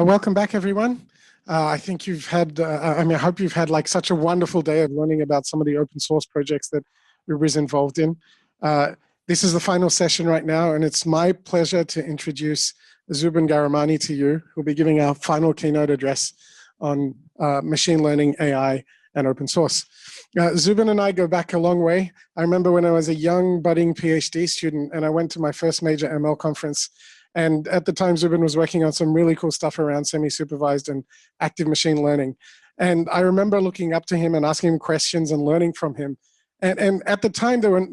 Welcome back, everyone. I think you've had, I hope you've had like such a wonderful day of learning about some of the open source projects that Uber's involved in. This is the final session right now, and it's my pleasure to introduce Zoubin Ghahramani to you, who'll be giving our final keynote address on machine learning, AI, and open source. Zoubin and I go back a long way. I remember when I was a young budding PhD student and I went to my first major ML conference. And at the time, Zoubin was working on some really cool stuff around semi-supervised and active machine learning. And I remember looking up to him and asking him questions and learning from him. And at the time, there were,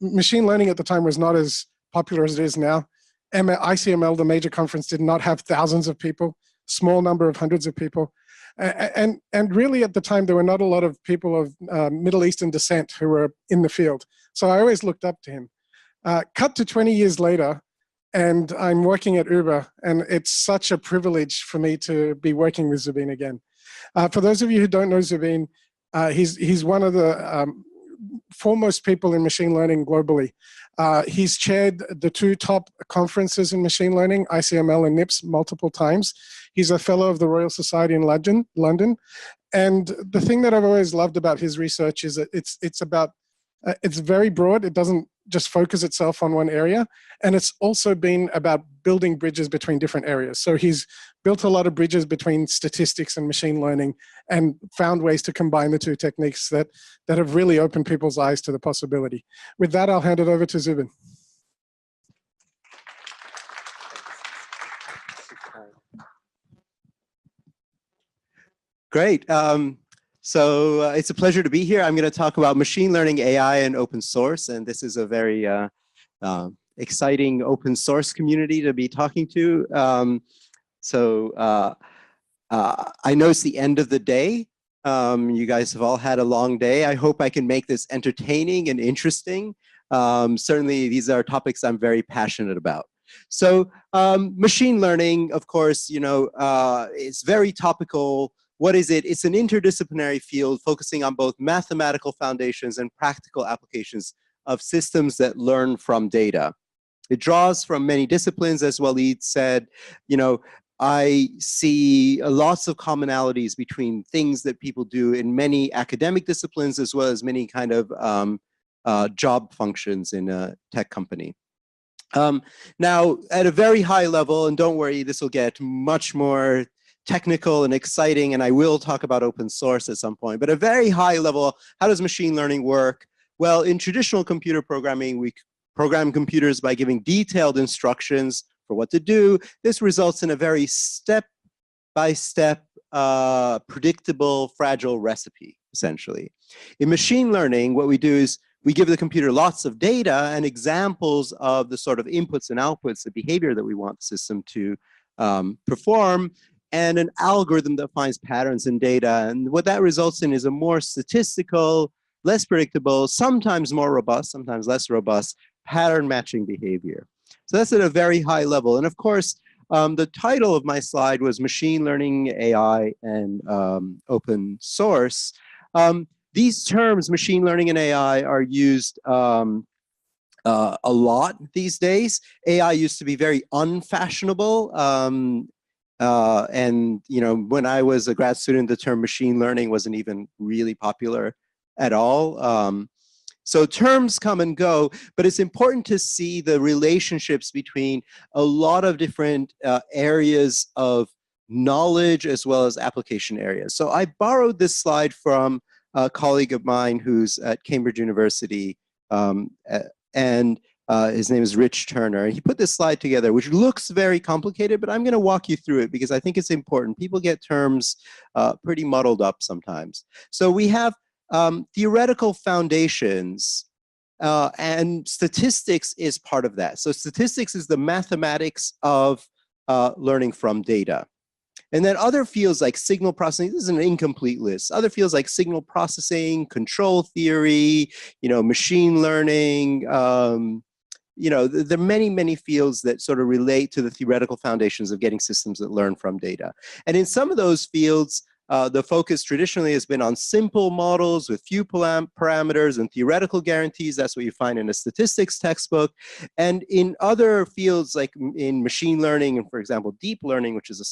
machine learning at the time was not as popular as it is now. ICML, the major conference, did not have thousands of people, small number of hundreds of people. And really at the time, there were not a lot of people of Middle Eastern descent who were in the field. So I always looked up to him. Cut to 20 years later, and I'm working at Uber, and it's such a privilege for me to be working with Zoubin again. For those of you who don't know Zoubin, he's one of the foremost people in machine learning globally. He's chaired the two top conferences in machine learning, ICML and NIPS, multiple times. He's a fellow of the Royal Society in London. And the thing that I've always loved about his research is that it's very broad. It doesn't just focus itself on one area. And it's also been about building bridges between different areas. So he's built a lot of bridges between statistics and machine learning and found ways to combine the two techniques that have really opened people's eyes to the possibility. With that, I'll hand it over to Zoubin. Great. So it's a pleasure to be here. I'm going to talk about machine learning, AI, and open source. And this is a very exciting open source community to be talking to. I know it's the end of the day. You guys have all had a long day. I hope I can make this entertaining and interesting. Certainly, these are topics I'm very passionate about. So machine learning, of course, it's very topical. What is it? It's an interdisciplinary field focusing on both mathematical foundations and practical applications of systems that learn from data. It draws from many disciplines, as Walid said. I see lots of commonalities between things that people do in many academic disciplines, as well as many kind of job functions in a tech company. Now, at a very high level, and don't worry, this will get much more technical and exciting, and I will talk about open source at some point, but at a very high level, how does machine learning work? Well, in traditional computer programming, we program computers by giving detailed instructions for what to do. This results in a very step-by-step, predictable, fragile recipe, essentially. In machine learning, what we do is we give the computer lots of data and examples of the sort of inputs and outputs, the behavior that we want the system to perform, and an algorithm that finds patterns in data. And what that results in is a more statistical, less predictable, sometimes more robust, sometimes less robust, pattern matching behavior. So that's at a very high level. And of course, the title of my slide was Machine Learning, AI, and Open Source. These terms, machine learning and AI, are used a lot these days. AI used to be very unfashionable. And when I was a grad student, the term machine learning wasn't even really popular at all. So terms come and go, but it's important to see the relationships between a lot of different areas of knowledge as well as application areas. So I borrowed this slide from a colleague of mine who's at Cambridge University, and his name is Rich Turner. He put this slide together, which looks very complicated, but I'm going to walk you through it because I think it's important. People get terms pretty muddled up sometimes. So we have theoretical foundations, and statistics is part of that. So statistics is the mathematics of learning from data. And then other fields like signal processing, this is an incomplete list. Other fields like signal processing, control theory, machine learning, there are many, many fields that sort of relate to the theoretical foundations of getting systems that learn from data. And in some of those fields, the focus traditionally has been on simple models with few parameters and theoretical guarantees. That's what you find in a statistics textbook. And in other fields, like in machine learning and, for example, deep learning, which is a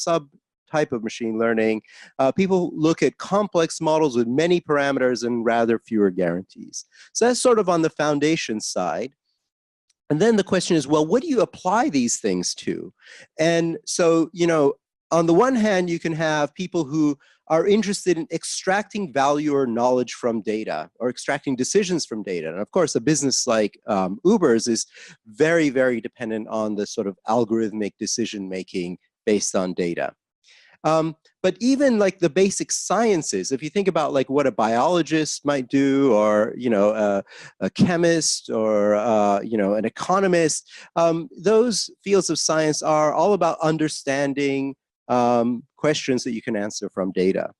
type of machine learning. People look at complex models with many parameters and rather fewer guarantees. So that's sort of on the foundation side. And then the question is, well, what do you apply these things to? And so, you know, on the one hand, you can have people who are interested in extracting value or knowledge from data or extracting decisions from data. And of course, a business like Uber's is very, very dependent on the sort of algorithmic decision making based on data. But even like the basic sciences, if you think about like what a biologist might do, or you know, a chemist, or you know, an economist, those fields of science are all about understanding questions that you can answer from data.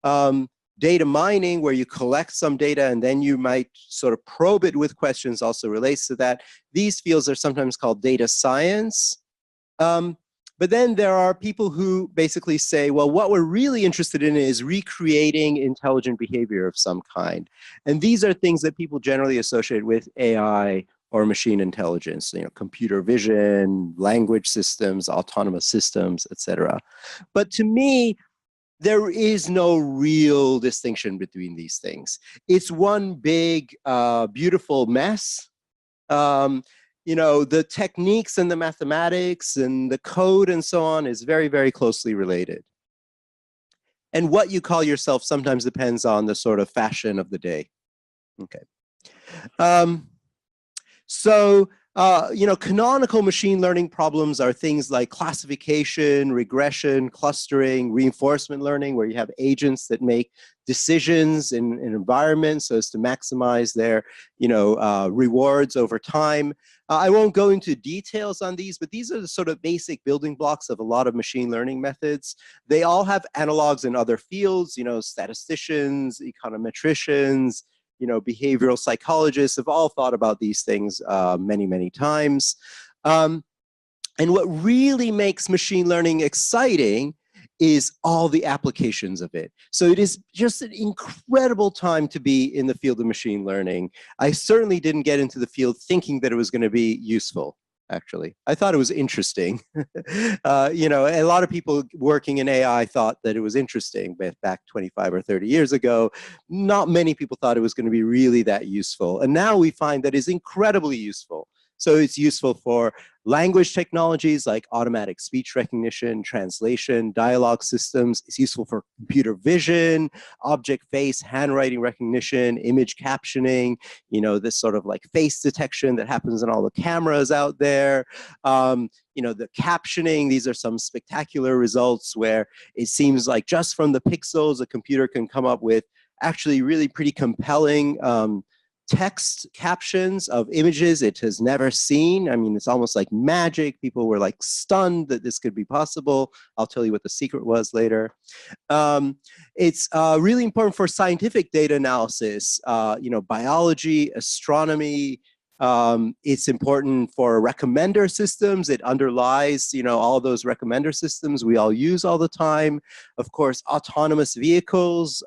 Data mining, where you collect some data and then you might sort of probe it with questions, also relates to that. These fields are sometimes called data science. But then there are people who basically say, well, what we're really interested in is recreating intelligent behavior of some kind. And these are things that people generally associate with AI or machine intelligence, you know, computer vision, language systems, autonomous systems, etc. But to me, there is no real distinction between these things. It's one big, beautiful mess. You know, the techniques and the mathematics and the code and so on is very, very closely related. And what you call yourself sometimes depends on the sort of fashion of the day. Okay. You know, canonical machine learning problems are things like classification, regression, clustering, reinforcement learning, where you have agents that make decisions in an environment so as to maximize their, you know, rewards over time. I won't go into details on these, but these are the sort of basic building blocks of a lot of machine learning methods. They all have analogs in other fields, you know, statisticians, econometricians, you know, behavioral psychologists have all thought about these things many, many times. And what really makes machine learning exciting is all the applications of it. So it is just an incredible time to be in the field of machine learning. I certainly didn't get into the field thinking that it was going to be useful. Actually, I thought it was interesting. You know, a lot of people working in AI thought that it was interesting, but back 25 or 30 years ago, not many people thought it was going to be really that useful. And now we find that it's incredibly useful. So it's useful for language technologies like automatic speech recognition, translation, dialogue systems. It's useful for computer vision, object face, handwriting recognition, image captioning, you know, this sort of like face detection that happens in all the cameras out there. You know, the captioning, these are some spectacular results where it seems like just from the pixels, a computer can come up with actually really pretty compelling text captions of images it has never seen. I mean, it's almost like magic. People were like stunned that this could be possible. I'll tell you what the secret was later. It's really important for scientific data analysis, you know, biology, astronomy. It's important for recommender systems. It underlies, you know, all those recommender systems we all use all the time. Of course, autonomous vehicles.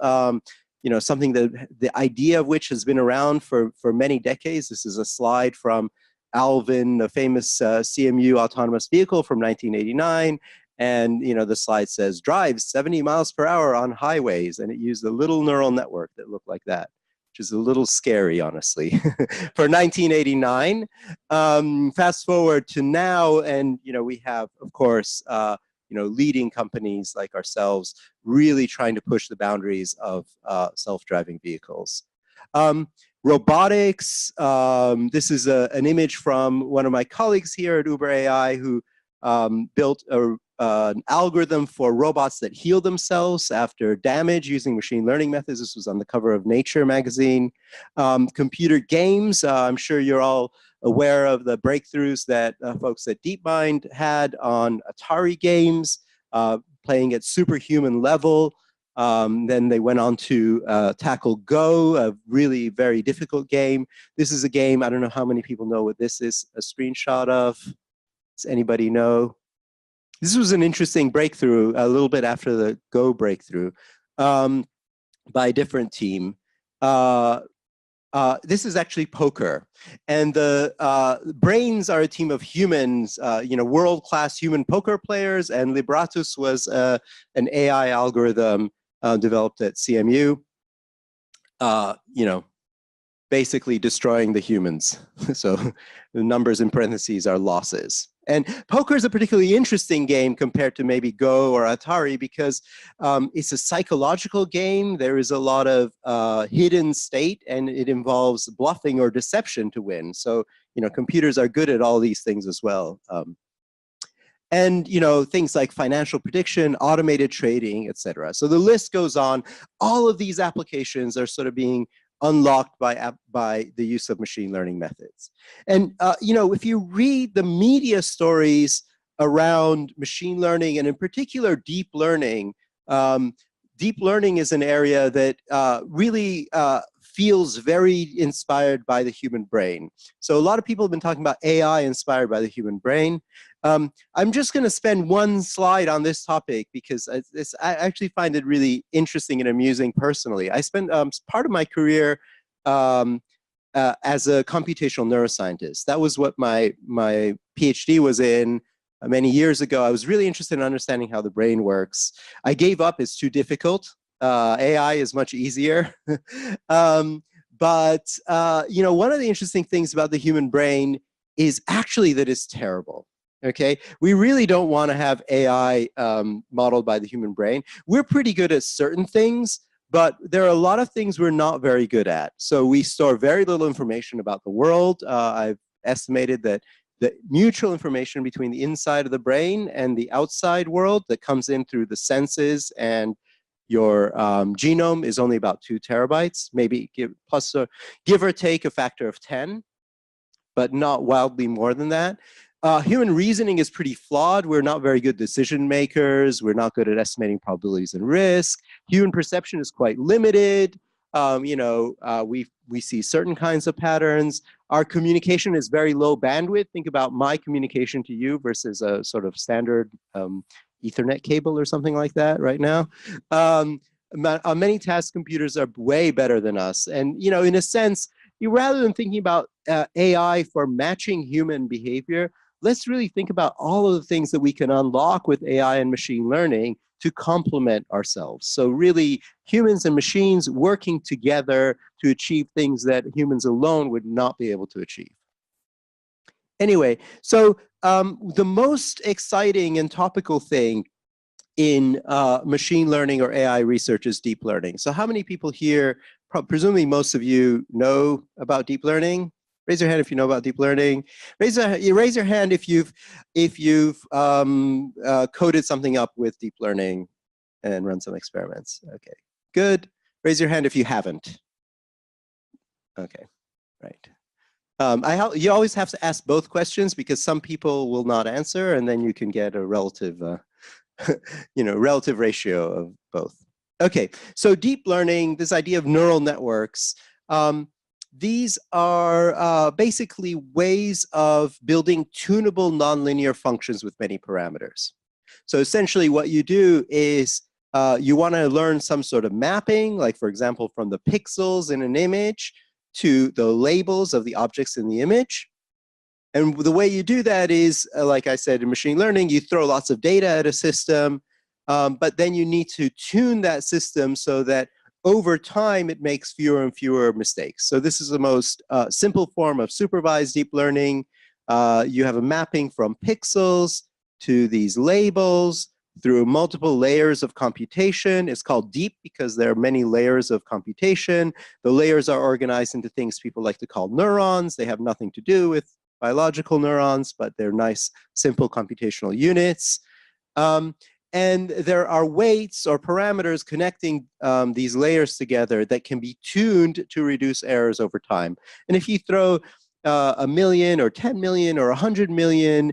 You know, something that the idea of which has been around for many decades. This is a slide from Alvin, a famous CMU autonomous vehicle from 1989. And, you know, the slide says, drives 70 miles per hour on highways. And it used a little neural network that looked like that, which is a little scary, honestly, for 1989. Fast forward to now, and, you know, we have, of course, you know, leading companies like ourselves really trying to push the boundaries of self-driving vehicles. Robotics, this is an image from one of my colleagues here at Uber AI who built an algorithm for robots that heal themselves after damage using machine learning methods. This was on the cover of Nature magazine. Computer games, I'm sure you're all aware of the breakthroughs that folks at DeepMind had on Atari games, playing at superhuman level. Then they went on to tackle Go, a really very difficult game. This is a game, I don't know how many people know what this is a screenshot of. Does anybody know? This was an interesting breakthrough a little bit after the Go breakthrough by a different team. this is actually poker, and the brains are a team of humans, world-class human poker players, and Libratus was an AI algorithm developed at CMU, basically destroying the humans. So the numbers in parentheses are losses. And poker is a particularly interesting game compared to maybe Go or Atari because it's a psychological game. There is a lot of hidden state, and it involves bluffing or deception to win. So, computers are good at all these things as well. And things like financial prediction, automated trading, etc. So the list goes on. All of these applications are sort of being unlocked by the use of machine learning methods. And if you read the media stories around machine learning, and in particular deep learning is an area that really feels very inspired by the human brain. So a lot of people have been talking about AI inspired by the human brain. I'm just going to spend one slide on this topic because I actually find it really interesting and amusing personally. I spent part of my career as a computational neuroscientist. That was what my PhD was in many years ago. I was really interested in understanding how the brain works. I gave up, it's too difficult. AI is much easier. But one of the interesting things about the human brain is actually that it's terrible. Okay, we really don't want to have AI modeled by the human brain. We're pretty good at certain things, but there are a lot of things we're not very good at. So we store very little information about the world. I've estimated that the mutual information between the inside of the brain and the outside world that comes in through the senses and your genome is only about 2 terabytes, maybe give or take a factor of 10, but not wildly more than that. Human reasoning is pretty flawed. We're not very good decision makers. We're not good at estimating probabilities and risk. Human perception is quite limited. We see certain kinds of patterns. Our communication is very low bandwidth. Think about my communication to you versus a sort of standard Ethernet cable or something like that right now. On many tasks, computers are way better than us. And, in a sense, rather than thinking about AI for matching human behavior, let's really think about all of the things that we can unlock with AI and machine learning to complement ourselves. So really, humans and machines working together to achieve things that humans alone would not be able to achieve. Anyway, so the most exciting and topical thing in machine learning or AI research is deep learning. So how many people here, presumably most of you, know about deep learning? Raise your hand if you know about deep learning. Raise your hand if you've coded something up with deep learning and run some experiments. Okay, good. Raise your hand if you haven't. Okay, right. You always have to ask both questions because some people will not answer, and then you can get a relative, relative ratio of both. Okay, so deep learning, this idea of neural networks. These are basically ways of building tunable nonlinear functions with many parameters. So essentially what you do is you want to learn some sort of mapping, like for example, from the pixels in an image to the labels of the objects in the image. And the way you do that is, like I said, in machine learning, you throw lots of data at a system, but then you need to tune that system so that over time, it makes fewer and fewer mistakes. So this is the most simple form of supervised deep learning. You have a mapping from pixels to these labels through multiple layers of computation. It's called deep because there are many layers of computation. The layers are organized into things people like to call neurons. They have nothing to do with biological neurons, but they're nice, simple computational units. And there are weights or parameters connecting these layers together that can be tuned to reduce errors over time. And if you throw 1 million or 10 million or 100 million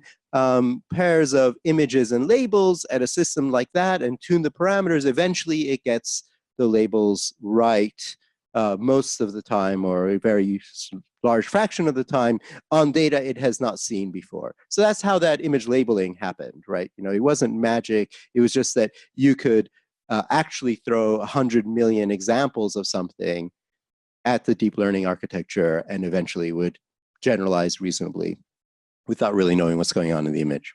pairs of images and labels at a system like that and tune the parameters, eventually it gets the labels right most of the time, or a very large fraction of the time, on data it has not seen before. So that's how that image labeling happened, right? It wasn't magic. It was just that you could actually throw 100 million examples of something at the deep learning architecture and eventually would generalize reasonably without really knowing what's going on in the image.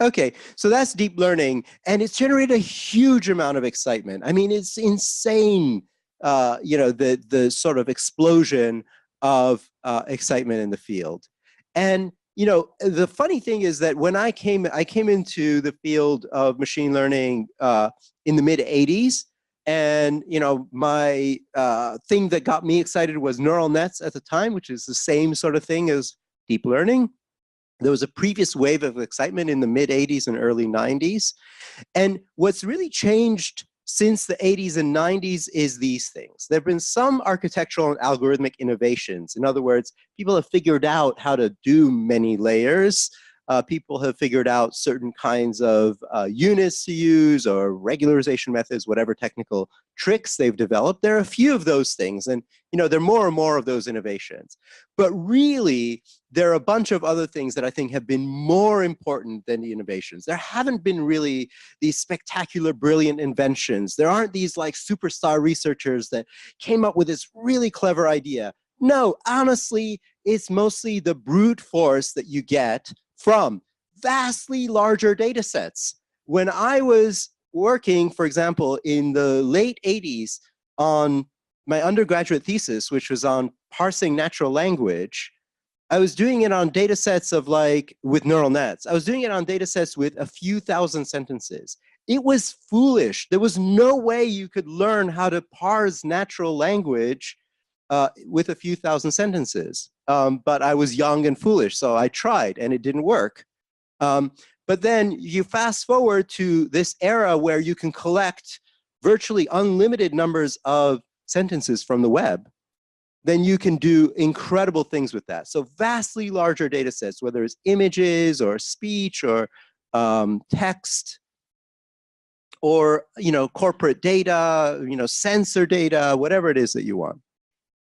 Okay, so that's deep learning, and it's generated a huge amount of excitement. I mean, it's insane, the sort of explosion of excitement in the field. And the funny thing is that when I came into the field of machine learning in the mid '80s, and my thing that got me excited was neural nets at the time, which is the same sort of thing as deep learning. There was a previous wave of excitement in the mid '80s and early '90s. And what's really changed since the '80s and '90s is these things. There have been some architectural and algorithmic innovations. In other words, people have figured out how to do many layers. People have figured out certain kinds of units to use or regularization methods, whatever technical tricks they've developed. There are a few of those things, and there are more and more of those innovations. But really, there are a bunch of other things that I think have been more important than the innovations. There haven't been really these spectacular, brilliant inventions. There aren't these like superstar researchers that came up with this really clever idea. No, honestly, it's mostly the brute force that you get from vastly larger data sets. When I was working, for example, in the late '80s on my undergraduate thesis, which was on parsing natural language, I was doing it on data sets of with neural nets. I was doing it on data sets with a few thousand sentences. It was foolish. There was no way you could learn how to parse natural language with a few thousand sentences. But I was young and foolish, so I tried, and it didn't work. But then you fast forward to this era where you can collect virtually unlimited numbers of sentences from the web. Then you can do incredible things with that. So vastly larger data sets, whether it's images or speech or text, or corporate data, sensor data, whatever it is that you want.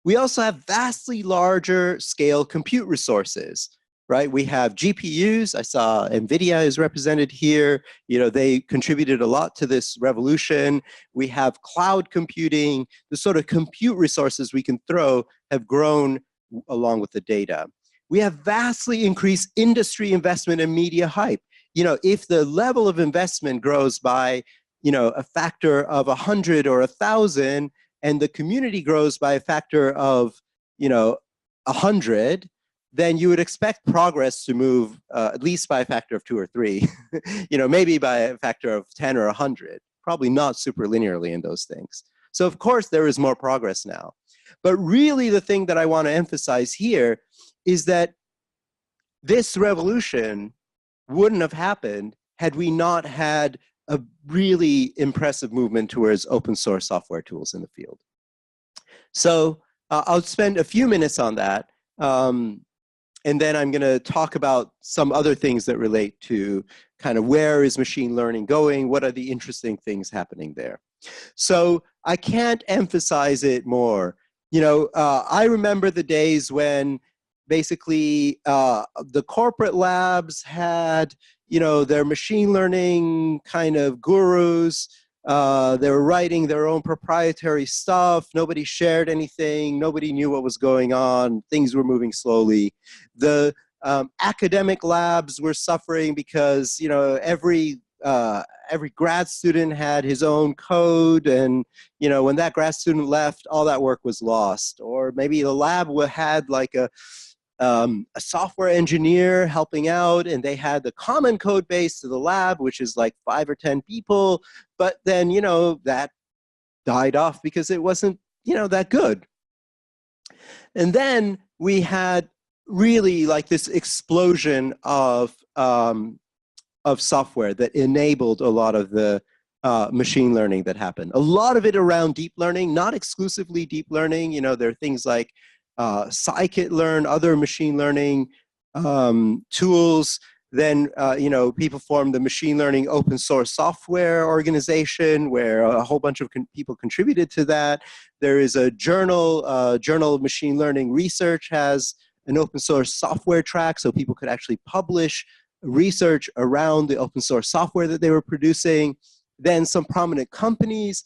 We also have vastly larger scale compute resources, right? We have GPUs. I saw NVIDIA is represented here. They contributed a lot to this revolution. We have cloud computing. The sort of compute resources we can throw have grown along with the data. We have vastly increased industry investment and media hype. If the level of investment grows by, a factor of 100 or 1,000, and the community grows by a factor of, 100, then you would expect progress to move at least by a factor of 2 or 3, maybe by a factor of 10 or 100, probably not super linearly in those things. So of course there is more progress now. But really the thing that I want to emphasize here is that this revolution wouldn't have happened had we not had a really impressive movement towards open source software tools in the field. So I'll spend a few minutes on that. And then I'm going to talk about some other things that relate to kind of where is machine learning going? What are the interesting things happening there? So I can't emphasize it more. I remember the days when basically the corporate labs had, their machine learning kind of gurus. They were writing their own proprietary stuff. Nobody shared anything. Nobody knew what was going on. Things were moving slowly. The academic labs were suffering because every grad student had his own code, and when that grad student left, all that work was lost. Or maybe the lab had like a software engineer helping out, and they had the common code base to the lab, which is like 5 or 10 people, but then that died off because it wasn't that good. And then we had really like this explosion of software that enabled a lot of the machine learning that happened. A lot of it around deep learning, not exclusively deep learning. There are things like scikit-learn, other machine learning tools. Then people formed the machine learning open source software organization where a whole bunch of people contributed to that. There is a journal, Journal of Machine Learning Research has an open source software track, so people could actually publish research around the open source software that they were producing. Then some prominent companies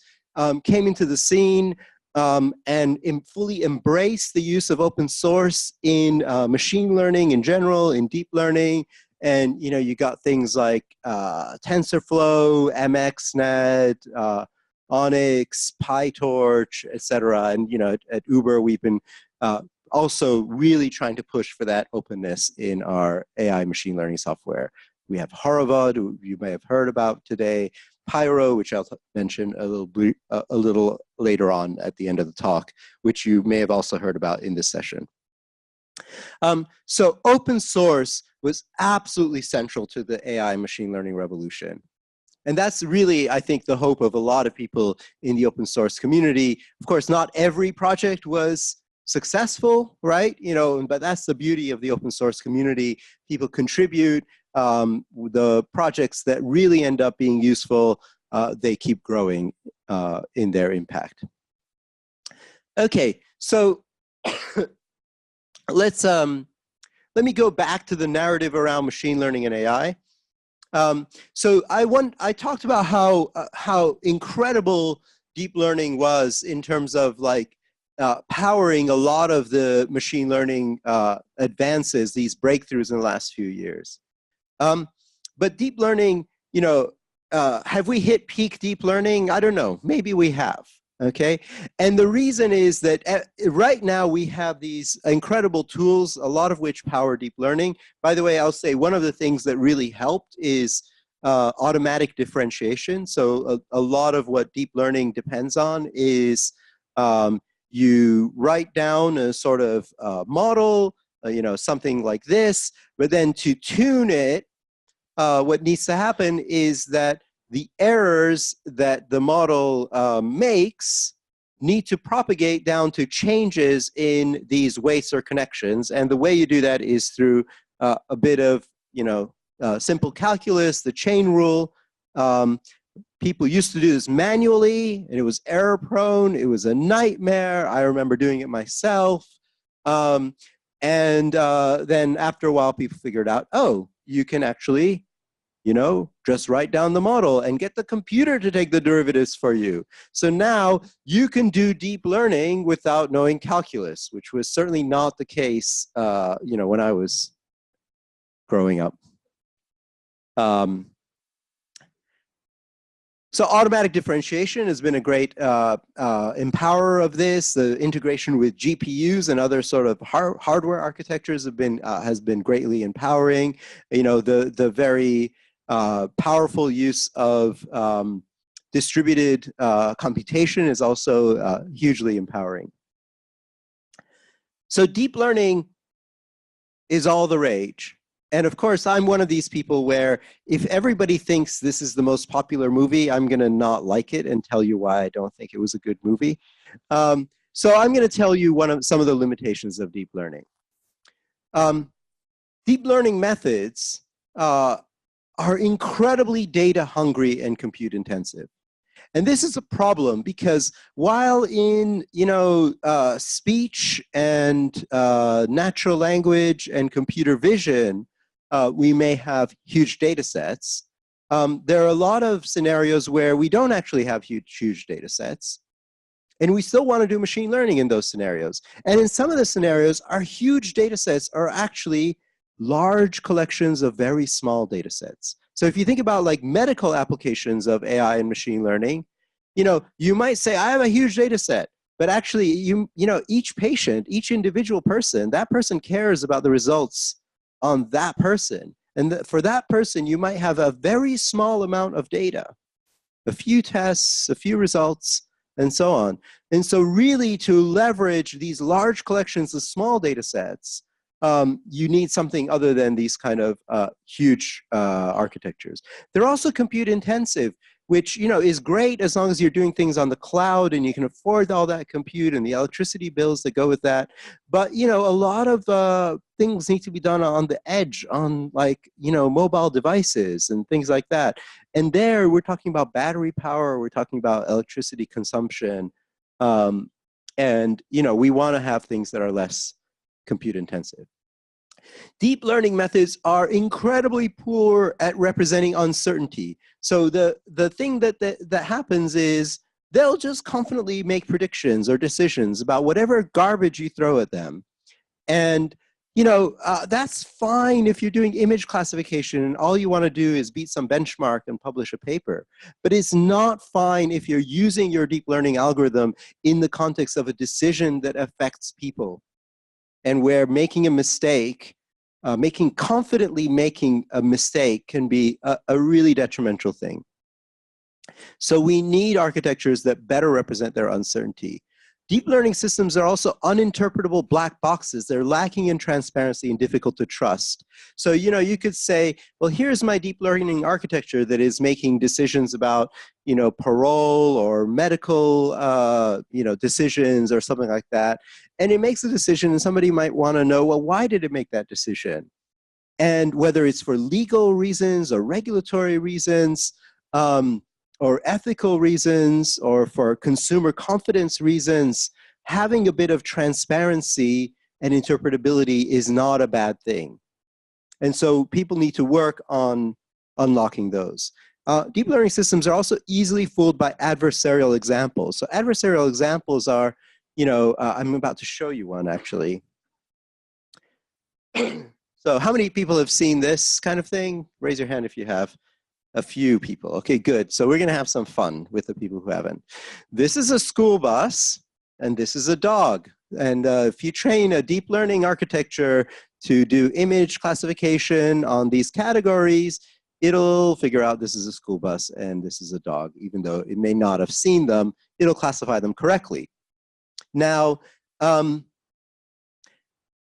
came into the scene. and fully embrace the use of open source in machine learning in general, in deep learning. And you got things like TensorFlow, MXNet, Onyx, PyTorch, etc. And at Uber, we've been also really trying to push for that openness in our AI machine learning software. We have Horovod, who you may have heard about today, Pyro, which I'll mention a little later on at the end of the talk, which you may have also heard about in this session. So open source was absolutely central to the AI machine learning revolution. And that's really, I think, the hope of a lot of people in the open source community. Of course, not every project was successful, right? But that's the beauty of the open source community. People contribute. The projects that really end up being useful, they keep growing in their impact. Okay, so let me go back to the narrative around machine learning and AI. So I talked about how incredible deep learning was in terms of powering a lot of the machine learning advances, these breakthroughs in the last few years. But deep learning, have we hit peak deep learning? I don't know. Maybe we have. Okay, and the reason is that right now we have these incredible tools, a lot of which power deep learning. By the way, I'll say one of the things that really helped is automatic differentiation. So a lot of what deep learning depends on is you write down a sort of model, something like this, but then to tune it, what needs to happen is that the errors that the model makes need to propagate down to changes in these weights or connections. And the way you do that is through a bit of, simple calculus, the chain rule. People used to do this manually, and it was error prone. It was a nightmare. I remember doing it myself. And then after a while, people figured out, oh, you can actually just write down the model and get the computer to take the derivatives for you. So now you can do deep learning without knowing calculus, which was certainly not the case, when I was growing up. So automatic differentiation has been a great empowerer of this. The integration with GPUs and other sort of hardware architectures has been greatly empowering. The very powerful use of distributed computation is also hugely empowering. So deep learning is all the rage. And of course, I'm one of these people where if everybody thinks this is the most popular movie, I'm going to not like it and tell you why I don't think it was a good movie. So I'm going to tell you some of the limitations of deep learning. Deep learning methods are incredibly data hungry and compute intensive. And this is a problem because while in speech and natural language and computer vision, we may have huge data sets, there are a lot of scenarios where we don't actually have huge data sets. And we still want to do machine learning in those scenarios. And in some of the scenarios, our huge data sets are actually large collections of very small data sets. So if you think about medical applications of AI and machine learning, you might say, I have a huge data set, but actually each patient, each individual person, that person cares about the results on that person. And for that person, you might have a very small amount of data, a few tests, a few results, and so on. And so really to leverage these large collections of small data sets, you need something other than these kind of huge architectures. They're also compute intensive, which is great as long as you're doing things on the cloud and you can afford all that compute and the electricity bills that go with that. But a lot of things need to be done on the edge, on mobile devices and things like that. And there we're talking about battery power, we're talking about electricity consumption, and we want to have things that are less compute intensive. Deep learning methods are incredibly poor at representing uncertainty. So the thing that happens is they'll just confidently make predictions or decisions about whatever garbage you throw at them. And that's fine if you're doing image classification and all you want to do is beat some benchmark and publish a paper. But it's not fine if you're using your deep learning algorithm in the context of a decision that affects people, and where making a mistake, confidently making a mistake can be a really detrimental thing. So we need architectures that better represent their uncertainty. Deep learning systems are also uninterpretable black boxes. They're lacking in transparency and difficult to trust. So, you could say, well, here's my deep learning architecture that is making decisions about, parole or medical, decisions or something like that. And it makes a decision and somebody might want to know, well, why did it make that decision? And whether it's for legal reasons or regulatory reasons, or ethical reasons, or for consumer confidence reasons, having a bit of transparency and interpretability is not a bad thing. And so people need to work on unlocking those. Deep learning systems are also easily fooled by adversarial examples. So adversarial examples are, I'm about to show you one actually. So how many people have seen this kind of thing? Raise your hand if you have. A few people. Okay, good. So we're going to have some fun with the people who haven't. This is a school bus, and this is a dog. And if you train a deep learning architecture to do image classification on these categories, it'll figure out this is a school bus and this is a dog. Even though it may not have seen them, it'll classify them correctly. Now,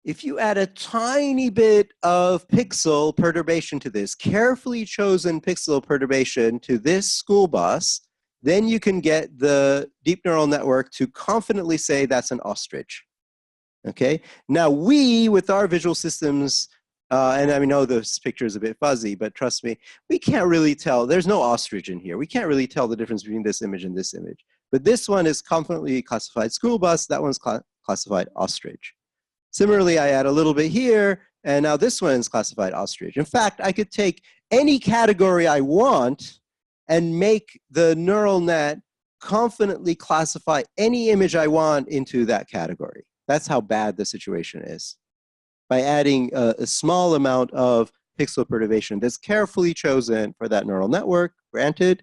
if you add a tiny bit of pixel perturbation to this, carefully chosen pixel perturbation to this school bus, then you can get the deep neural network to confidently say that's an ostrich. Okay? Now we, with our visual systems, and I know this picture is a bit fuzzy, but trust me, we can't really tell. There's no ostrich in here. We can't really tell the difference between this image and this image. But this one is confidently classified school bus. That one's classified ostrich. Similarly, I add a little bit here, and now this one's classified ostrich. In fact, I could take any category I want and make the neural net confidently classify any image I want into that category. That's how bad the situation is. By adding a small amount of pixel perturbation that's carefully chosen for that neural network, granted.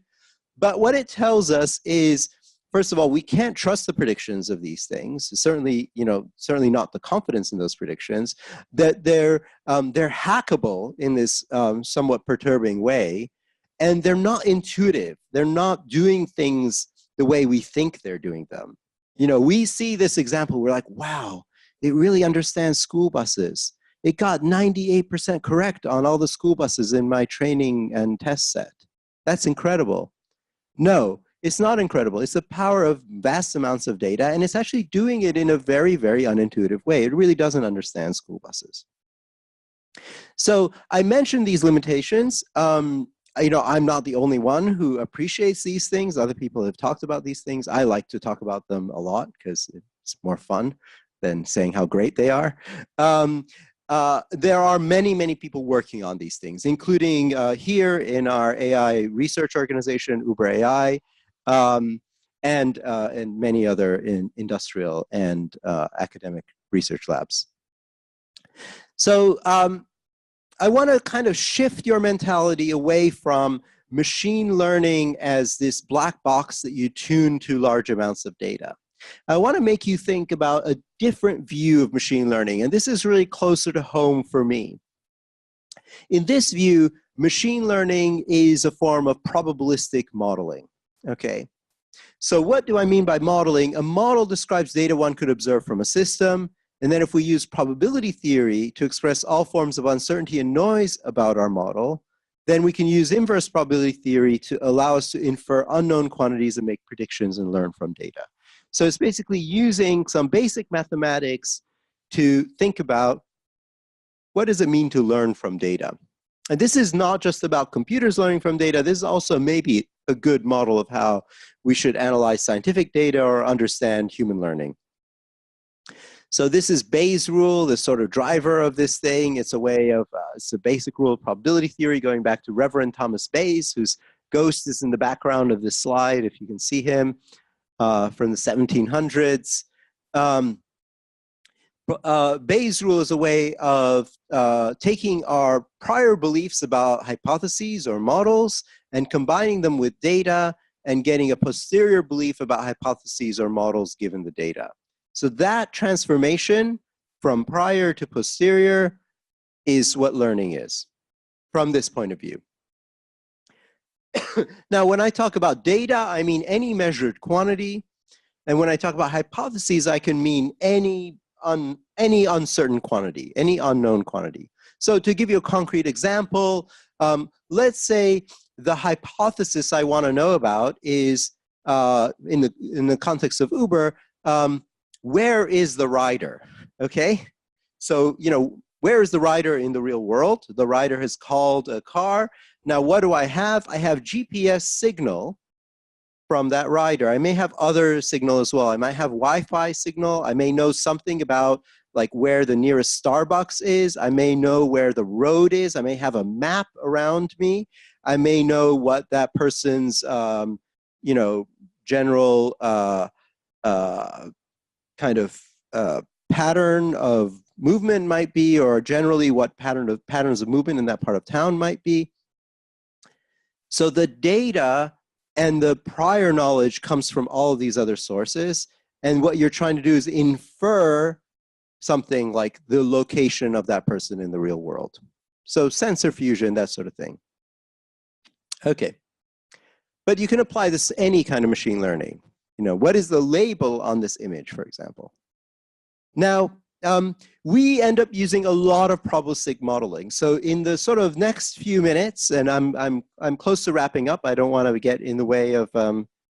But what it tells us is, first of all, we can't trust the predictions of these things. Certainly, certainly not the confidence in those predictions. That they're hackable in this somewhat perturbing way, and they're not intuitive. They're not doing things the way we think they're doing them. We see this example. We're like, wow, it really understands school buses. It got 98% correct on all the school buses in my training and test set. That's incredible. No. It's not incredible. It's the power of vast amounts of data, and it's actually doing it in a very, very unintuitive way. It really doesn't understand school buses. So I mentioned these limitations. I'm not the only one who appreciates these things. Other people have talked about these things. I like to talk about them a lot because it's more fun than saying how great they are. There are many, many people working on these things, including here in our AI research organization, Uber AI, and many other industrial and academic research labs. So I want to kind of shift your mentality away from machine learning as this black box that you tune to large amounts of data. I want to make you think about a different view of machine learning, and this is really closer to home for me. In this view, machine learning is a form of probabilistic modeling. Okay, so what do I mean by modeling? A model describes data one could observe from a system, and then if we use probability theory to express all forms of uncertainty and noise about our model, then we can use inverse probability theory to allow us to infer unknown quantities and make predictions and learn from data. So it's basically using some basic mathematics to think about what does it mean to learn from data. And this is not just about computers learning from data. This is also maybe a good model of how we should analyze scientific data or understand human learning. So this is Bayes' rule, the sort of driver of this thing. It's a way of, it's a basic rule of probability theory going back to Reverend Thomas Bayes, who's ghost is in the background of this slide, if you can see him, from the 1700s. Bayes' rule is a way of taking our prior beliefs about hypotheses or models and combining them with data and getting a posterior belief about hypotheses or models given the data. So that transformation from prior to posterior is what learning is from this point of view. Now, when I talk about data, I mean any measured quantity. And when I talk about hypotheses, I can mean any uncertain quantity, any unknown quantity. So to give you a concrete example, let's say the hypothesis I want to know about is, in the context of Uber, where is the rider? Okay, so where is the rider in the real world? The rider has called a car. Now, what do I have? I have GPS signal from that rider. I may have other signal as well. I might have Wi-Fi signal. I may know something about like where the nearest Starbucks is. I may know where the road is. I may have a map around me. I may know what that person's, general kind of pattern of movement might be, or generally what patterns of movement in that part of town might be. So the data and the prior knowledge comes from all of these other sources. And what you're trying to do is infer something like the location of that person in the real world. So sensor fusion, that sort of thing. Okay. But you can apply this to any kind of machine learning. What is the label on this image, for example? Now, we end up using a lot of probabilistic modeling. So in the sort of next few minutes, and I'm close to wrapping up. I don't want to get in the way of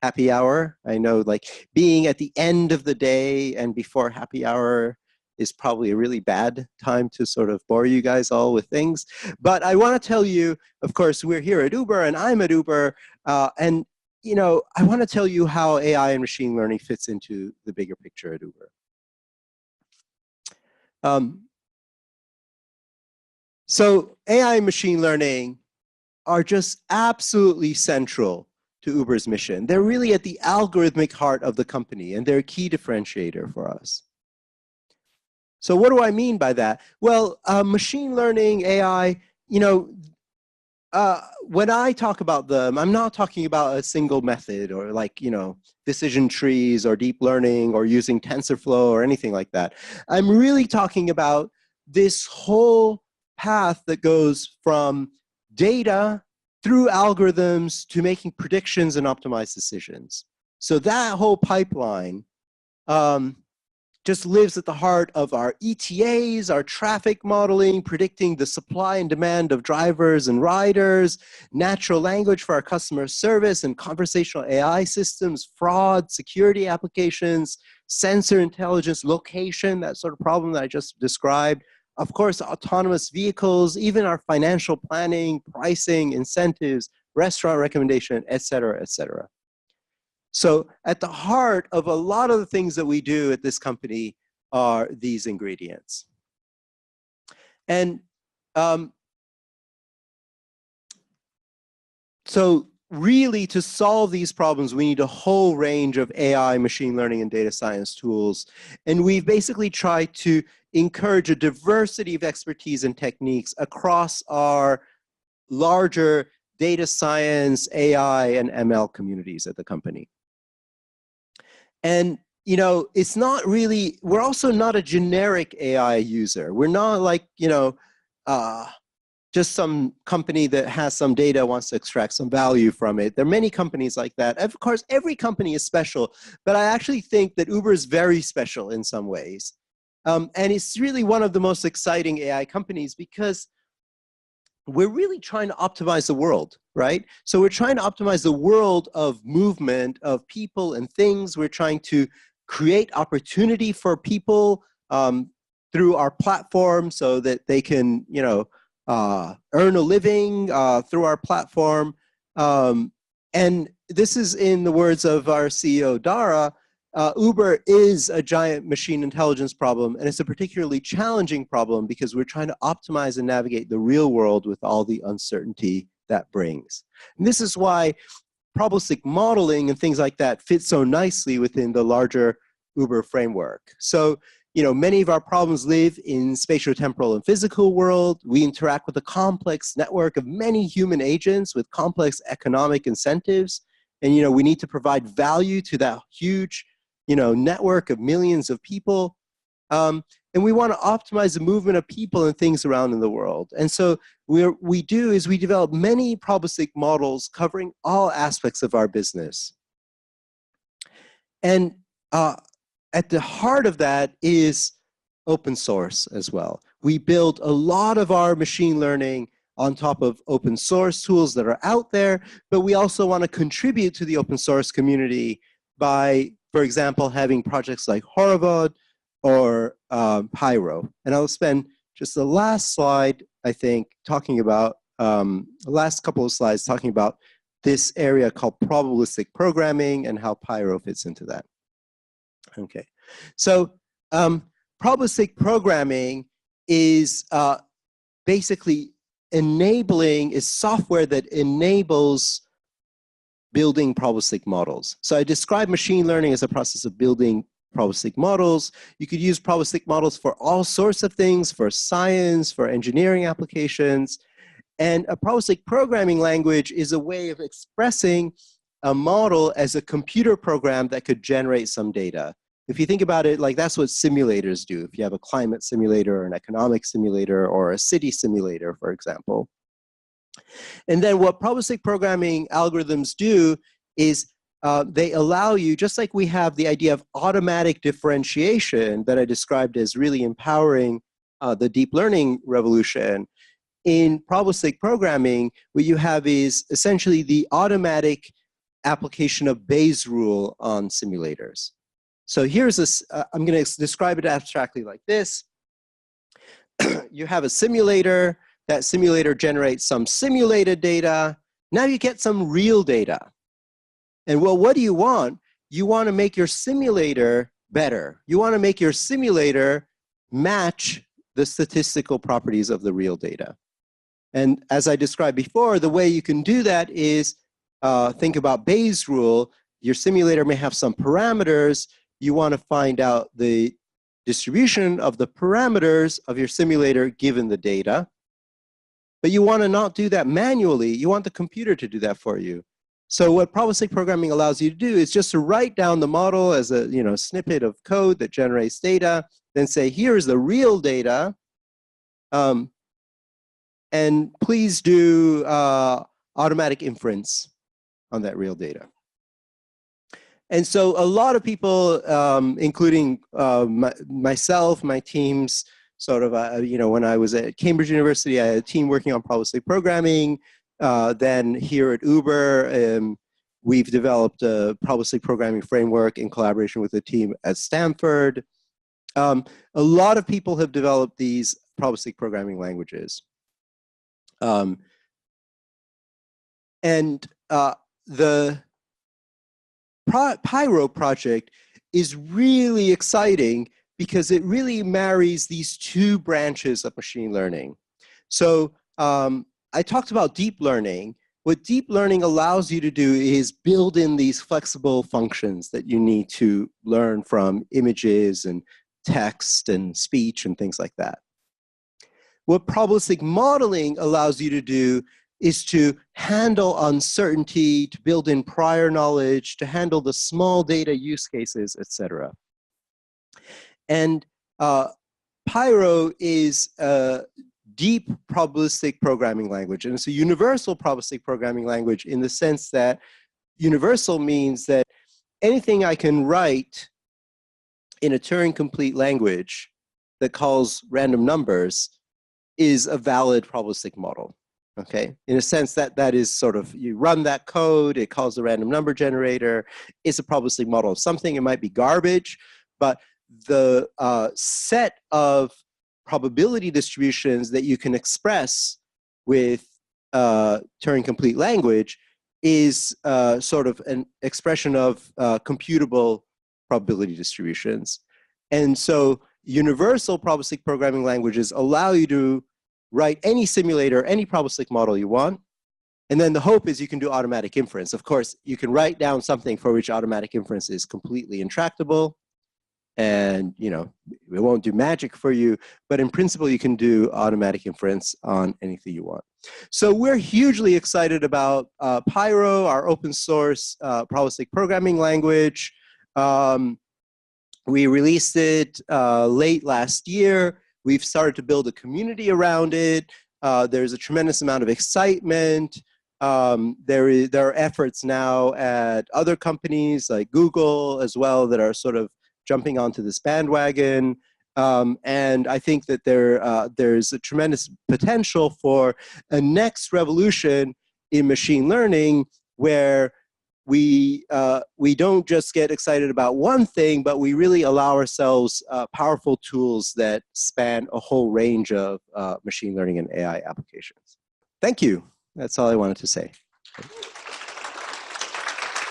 happy hour. I know like being at the end of the day and before happy hour is probably a really bad time to sort of bore you guys all with things. But I want to tell you, of course, we're here at Uber and I'm at Uber. And I want to tell you how AI and machine learning fits into the bigger picture at Uber. So AI and machine learning are just absolutely central to Uber's mission. They're really at the algorithmic heart of the company, and they're a key differentiator for us. So what do I mean by that? Well, machine learning, AI, when I talk about them, I'm not talking about a single method or like, decision trees or deep learning or using TensorFlow or anything like that. I'm really talking about this whole path that goes from data through algorithms to making predictions and optimized decisions. So that whole pipeline just lives at the heart of our ETAs, our traffic modeling, predicting the supply and demand of drivers and riders, natural language for our customer service and conversational AI systems, fraud, security applications, sensor intelligence, location, that sort of problem that I just described. Of course, autonomous vehicles, even our financial planning, pricing, incentives, restaurant recommendation, et cetera, et cetera. So at the heart of a lot of the things that we do at this company are these ingredients. And so really to solve these problems, we need a whole range of AI, machine learning, and data science tools. And we've basically tried to encourage a diversity of expertise and techniques across our larger data science, AI, and ML communities at the company. And it's not really, we're also not a generic AI user. We're not like, just some company that has some data, wants to extract some value from it. There are many companies like that. Of course, every company is special, but I actually think that Uber is very special in some ways. And it's really one of the most exciting AI companies because we're really trying to optimize the world, right? So we're trying to optimize the world of movement of people and things. We're trying to create opportunity for people through our platform so that they can, earn a living through our platform. And this is in the words of our CEO, Dara, Uber is a giant machine intelligence problem, and it's a particularly challenging problem because we're trying to optimize and navigate the real world with all the uncertainty that brings. And this is why probabilistic modeling and things like that fit so nicely within the larger Uber framework. So, many of our problems live in spatiotemporal and physical world. We interact with a complex network of many human agents with complex economic incentives. And, we need to provide value to that huge, network of millions of people. And we want to optimize the movement of people and things around in the world. And so we develop many probabilistic models covering all aspects of our business. And at the heart of that is open source as well. We build a lot of our machine learning on top of open source tools that are out there, but we also want to contribute to the open source community by, for example, having projects like Horovod or Pyro. And I'll spend just the last slide, I think, talking about, the last couple of slides talking about this area called probabilistic programming and how Pyro fits into that. Okay, so probabilistic programming is basically is software that enables building probabilistic models. So I describe machine learning as a process of building probabilistic models. You could use probabilistic models for all sorts of things, for science, for engineering applications. And a probabilistic programming language is a way of expressing a model as a computer program that could generate some data. If you think about it, like that's what simulators do. If you have a climate simulator, or an economic simulator, or a city simulator, for example. And then what probabilistic programming algorithms do is they allow you, just like we have the idea of automatic differentiation that I described as really empowering the deep learning revolution, in probabilistic programming, what you have is essentially the automatic application of Bayes' rule on simulators. So here's this, I'm going to describe it abstractly like this. You have a simulator. That simulator generates some simulated data. Now you get some real data. And well, what do you want? You want to make your simulator better. You want to make your simulator match the statistical properties of the real data. And as I described before, the way you can do that is think about Bayes' rule. Your simulator may have some parameters. You want to find out the distribution of the parameters of your simulator given the data. But you want to not do that manually. You want the computer to do that for you. So what probabilistic programming allows you to do is just to write down the model as a snippet of code that generates data, then say, here's the real data, and please do automatic inference on that real data. And so a lot of people, including myself, my teams, sort of, when I was at Cambridge University, I had a team working on probabilistic programming. Then here at Uber, we've developed a probabilistic programming framework in collaboration with a team at Stanford. A lot of people have developed these probabilistic programming languages. The Pyro project is really exciting because it really marries these two branches of machine learning. So I talked about deep learning. What deep learning allows you to do is build in these flexible functions that you need to learn from images and text and speech and things like that. What probabilistic modeling allows you to do is to handle uncertainty, to build in prior knowledge, to handle the small data use cases, etc. And Pyro is a deep probabilistic programming language, and it's a universal probabilistic programming language in the sense that universal means that anything I can write in a Turing-complete language that calls random numbers is a valid probabilistic model. Okay, in a sense that is sort of, you run that code, it calls the random number generator, it's a probabilistic model of something. It might be garbage, but the set of probability distributions that you can express with Turing-complete language is sort of an expression of computable probability distributions. And so universal probabilistic programming languages allow you to write any simulator, any probabilistic model you want. And then the hope is you can do automatic inference. Of course, you can write down something for which automatic inference is completely intractable. And it won't do magic for you, but in principle, you can do automatic inference on anything you want. So we're hugely excited about Pyro, our open source probabilistic programming language. We released it late last year. We've started to build a community around it. There's a tremendous amount of excitement. There are efforts now at other companies like Google as well that are sort of jumping onto this bandwagon. And I think that there's a tremendous potential for a next revolution in machine learning where we don't just get excited about one thing, but we really allow ourselves powerful tools that span a whole range of machine learning and AI applications. Thank you. That's all I wanted to say.